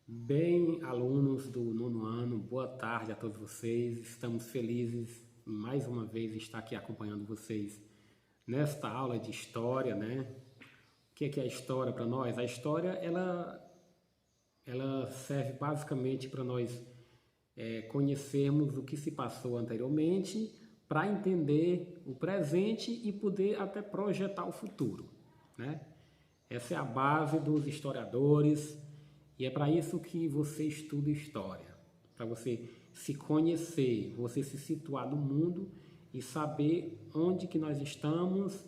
Bem, alunos do nono ano, boa tarde a todos vocês. Estamos felizes em mais uma vez estar aqui acompanhando vocês nesta aula de história, né? O que é a história para nós? A história, ela serve basicamente para nós conhecermos o que se passou anteriormente para entender o presente e poder até projetar o futuro, né? Essa é a base dos historiadores. E é para isso que você estuda história, para você se conhecer, você se situar no mundo e saber onde que nós estamos,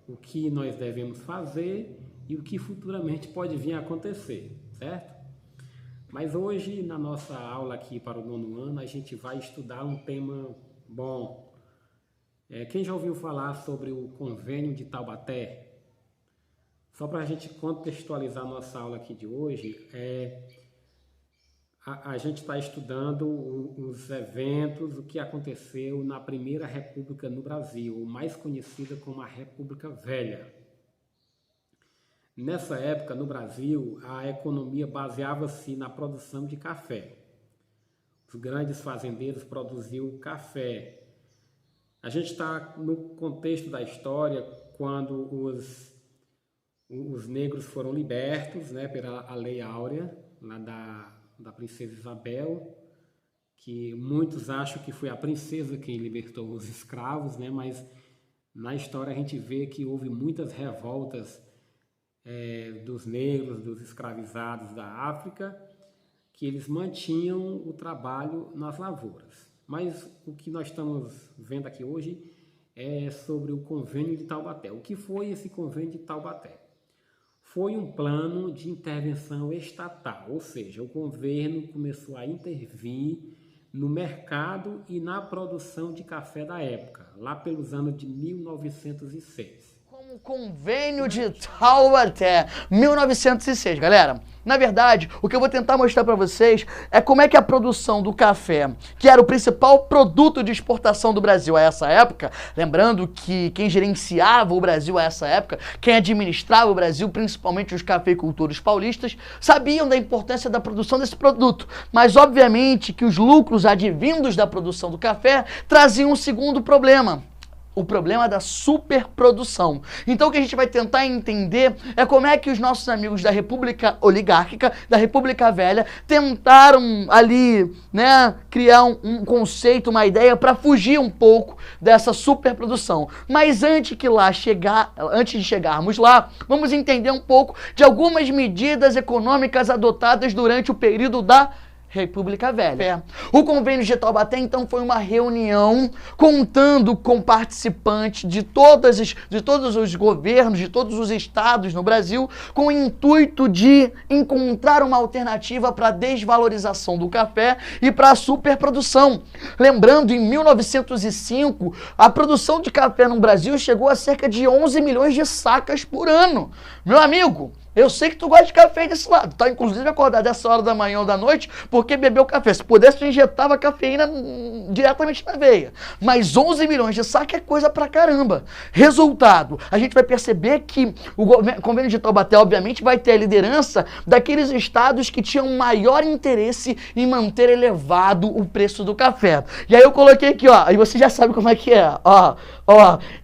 o que nós devemos fazer e o que futuramente pode vir a acontecer, certo? Mas hoje, na nossa aula aqui para o nono ano, a gente vai estudar um tema bom. Quem já ouviu falar sobre o Convênio de Taubaté? Só para a gente contextualizar nossa aula aqui de hoje, a gente está estudando os eventos, o que aconteceu na Primeira República no Brasil, mais conhecida como a República Velha. Nessa época, no Brasil, a economia baseava-se na produção de café. Os grandes fazendeiros produziam café. A gente está no contexto da história quando os negros foram libertos, né, pela Lei Áurea, lá da princesa Isabel, que muitos acham que foi a princesa quem libertou os escravos, né, mas na história a gente vê que houve muitas revoltas dos negros, dos escravizados da África, que eles mantinham o trabalho nas lavouras. Mas o que nós estamos vendo aqui hoje é sobre o Convênio de Taubaté. O que foi esse Convênio de Taubaté? Foi um plano de intervenção estatal, ou seja, o governo começou a intervir no mercado e na produção de café da época, lá pelos anos de 1906. Como Convênio de Taubaté, 1906, galera. Na verdade, o que eu vou tentar mostrar para vocês é como é que a produção do café, que era o principal produto de exportação do Brasil a essa época, lembrando que quem gerenciava o Brasil a essa época, quem administrava o Brasil, principalmente os cafeicultores paulistas, sabiam da importância da produção desse produto, mas obviamente que os lucros advindos da produção do café traziam um segundo problema. O problema da superprodução. Então o que a gente vai tentar entender é como é que os nossos amigos da República Oligárquica, da República Velha, tentaram ali, né, criar um conceito, uma ideia para fugir um pouco dessa superprodução. Mas antes de chegarmos lá, vamos entender um pouco de algumas medidas econômicas adotadas durante o período da República Velha. O Convênio de Taubaté, então, foi uma reunião contando com participantes de todos os governos, de todos os estados no Brasil, com o intuito de encontrar uma alternativa para a desvalorização do café e para a superprodução. Lembrando, em 1905, a produção de café no Brasil chegou a cerca de 11 milhões de sacas por ano. Meu amigo, eu sei que tu gosta de café desse lado, tá? Inclusive acordar dessa hora da manhã ou da noite porque bebeu café. Se pudesse, tu injetava cafeína diretamente na veia. Mas 11 milhões de saca é coisa pra caramba. Resultado, a gente vai perceber que o Convênio de Taubaté, obviamente, vai ter a liderança daqueles estados que tinham maior interesse em manter elevado o preço do café. E aí eu coloquei aqui, ó, e você já sabe como é que é, ó.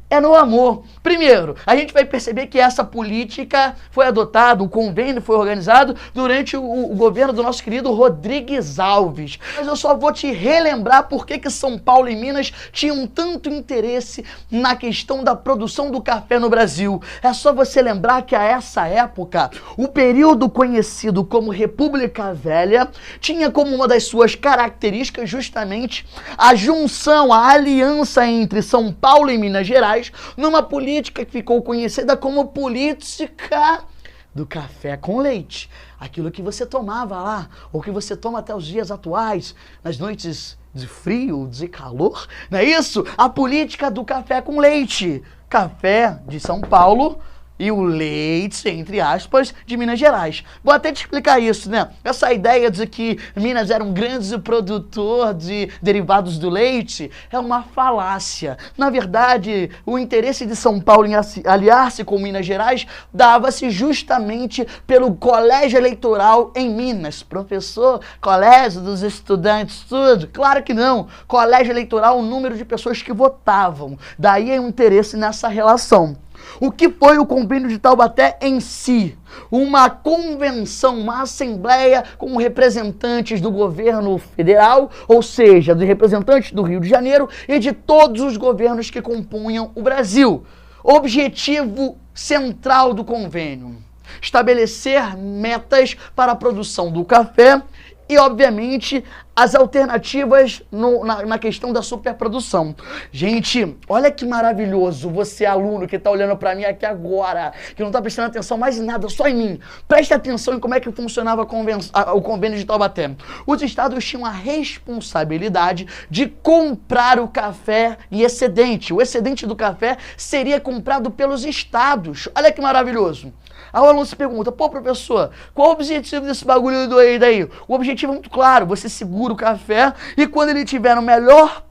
É no amor. Primeiro, a gente vai perceber que essa política foi adotada, o convênio foi organizado durante o governo do nosso querido Rodrigues Alves. Mas eu só vou te relembrar por que São Paulo e Minas tinham tanto interesse na questão da produção do café no Brasil. É só você lembrar que a essa época, o período conhecido como República Velha tinha como uma das suas características justamente a junção, a aliança entre São Paulo e Minas Gerais, numa política que ficou conhecida como política do café com leite. Aquilo que você tomava lá, ou que você toma até os dias atuais, nas noites de frio, de calor, não é isso? A política do café com leite. Café de São Paulo e o leite, entre aspas, de Minas Gerais. Vou até te explicar isso, né? Essa ideia de que Minas era um grande produtor de derivados do leite é uma falácia. Na verdade, o interesse de São Paulo em aliar-se com Minas Gerais dava-se justamente pelo colégio eleitoral em Minas. Professor, colégio dos estudantes, tudo? Claro que não. Colégio eleitoral, o número de pessoas que votavam. Daí é o interesse nessa relação. O que foi o Convênio de Taubaté em si? Uma convenção, uma assembleia com representantes do governo federal, ou seja, de representantes do Rio de Janeiro e de todos os governos que compunham o Brasil. Objetivo central do convênio: estabelecer metas para a produção do café e, obviamente, as alternativas na questão da superprodução. Gente, olha que maravilhoso você, aluno, que está olhando para mim aqui agora, que não está prestando atenção mais em nada, só em mim. Preste atenção em como é que funcionava o convênio de Taubaté. Os estados tinham a responsabilidade de comprar o café em excedente. O excedente do café seria comprado pelos estados. Olha que maravilhoso. Aí o aluno se pergunta: pô, professor, qual o objetivo desse bagulho daí? O objetivo é muito claro: você segura o café e quando ele tiver no melhor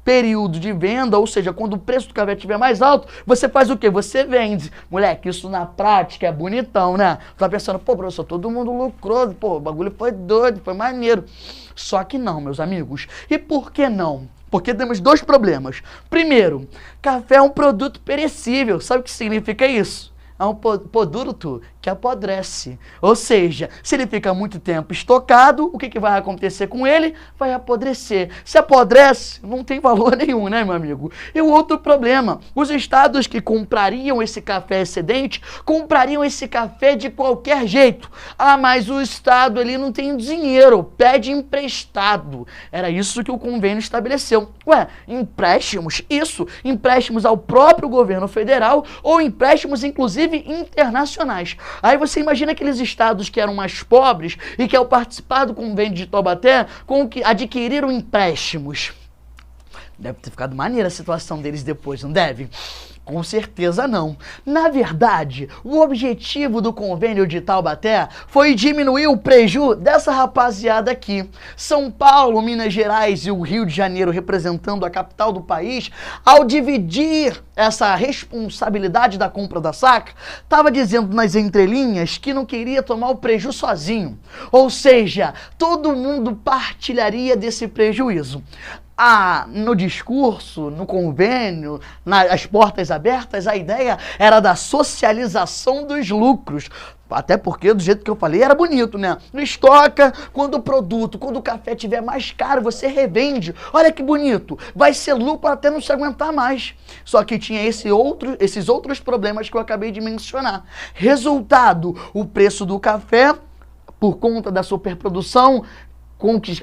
período de venda, ou seja, quando o preço do café estiver mais alto, você faz o quê? Você vende. Moleque, isso na prática é bonitão, né? Você tá pensando: pô, professor, todo mundo lucrou, pô, o bagulho foi doido, foi maneiro. Só que não, meus amigos. E por que não? Porque temos dois problemas. Primeiro, café é um produto perecível. Sabe o que significa isso? É um produto que apodrece. Ou seja, se ele fica muito tempo estocado, o que vai acontecer com ele? Vai apodrecer. Se apodrece, não tem valor nenhum, né, meu amigo? E o outro problema: os estados que comprariam esse café excedente, comprariam esse café de qualquer jeito. Ah, mas o estado ali não tem dinheiro, pede emprestado. Era isso que o convênio estabeleceu. Ué, empréstimos? Isso, empréstimos ao próprio governo federal ou empréstimos, inclusive, internacionais. Aí você imagina aqueles estados que eram mais pobres e que, ao participar do convênio de Taubaté, adquiriram empréstimos. Deve ter ficado maneira a situação deles depois, não deve? Com certeza não. Na verdade, o objetivo do convênio de Taubaté foi diminuir o prejuízo dessa rapaziada aqui. São Paulo, Minas Gerais e o Rio de Janeiro, representando a capital do país, ao dividir essa responsabilidade da compra da saca, estava dizendo nas entrelinhas que não queria tomar o prejuízo sozinho. Ou seja, todo mundo partilharia desse prejuízo. No discurso, no convênio, nas portas abertas, a ideia era da socialização dos lucros. Até porque, do jeito que eu falei, era bonito, né? Estoca, quando o café estiver mais caro, você revende. Olha que bonito. Vai ser lucro até não se aguentar mais. Só que tinha esses outros problemas que eu acabei de mencionar. Resultado: o preço do café, por conta da superprodução,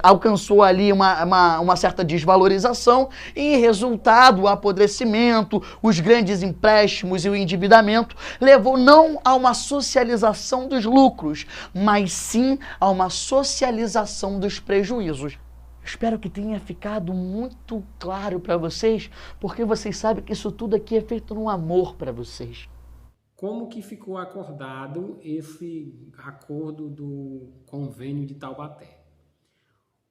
alcançou ali uma certa desvalorização e, resultado, o apodrecimento, os grandes empréstimos e o endividamento levou não a uma socialização dos lucros, mas sim a uma socialização dos prejuízos. Espero que tenha ficado muito claro para vocês, porque vocês sabem que isso tudo aqui é feito no amor para vocês. Como que ficou acordado esse acordo do convênio de Taubaté?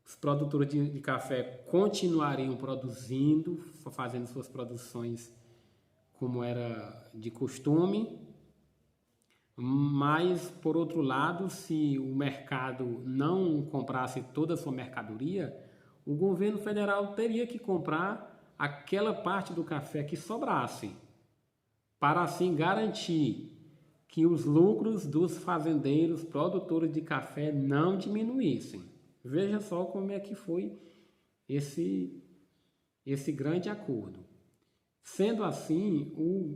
Os produtores de café continuariam produzindo, fazendo suas produções como era de costume, mas, por outro lado, se o mercado não comprasse toda a sua mercadoria, o governo federal teria que comprar aquela parte do café que sobrasse, para assim garantir que os lucros dos fazendeiros produtores de café não diminuíssem. Veja só como é que foi esse grande acordo. Sendo assim,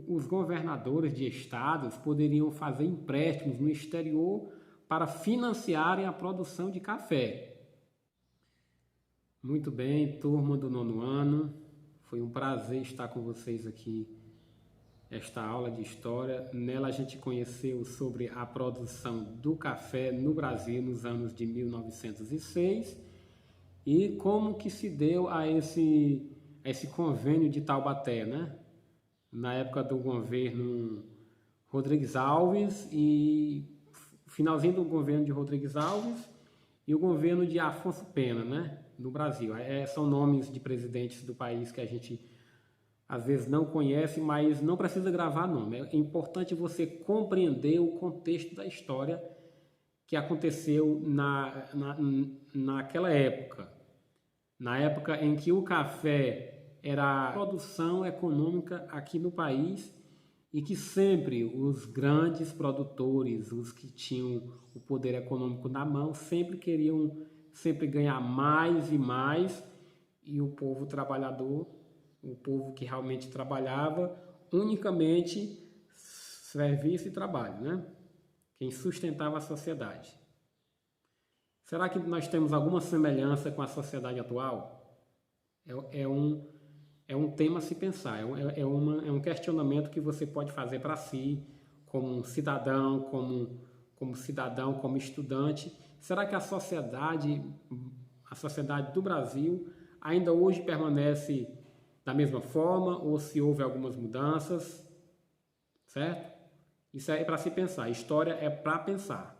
os governadores de estados poderiam fazer empréstimos no exterior para financiarem a produção de café. Muito bem, turma do 9º ano, foi um prazer estar com vocês aqui esta aula de história. Nela a gente conheceu sobre a produção do café no Brasil nos anos de 1906 e como que se deu a esse convênio de Taubaté, né? Na época do governo Rodrigues Alves e finalzinho do governo de Rodrigues Alves e o governo de Afonso Pena, né, no Brasil. São nomes de presidentes do país que a gente às vezes não conhece, mas não precisa gravar nome. É importante você compreender o contexto da história que aconteceu naquela época. Na época em que o café era a produção econômica aqui no país e que sempre os grandes produtores, os que tinham o poder econômico na mão, sempre queriam ganhar mais e mais, e o povo trabalhador, o povo que realmente trabalhava, unicamente serviço e trabalho, né? Quem sustentava a sociedade. Será que nós temos alguma semelhança com a sociedade atual? É um tema a se pensar, é um questionamento que você pode fazer para si, como cidadão, como estudante. Será que a sociedade do Brasil ainda hoje permanece da mesma forma ou se houve algumas mudanças? Certo? Isso é para se pensar. História é para pensar.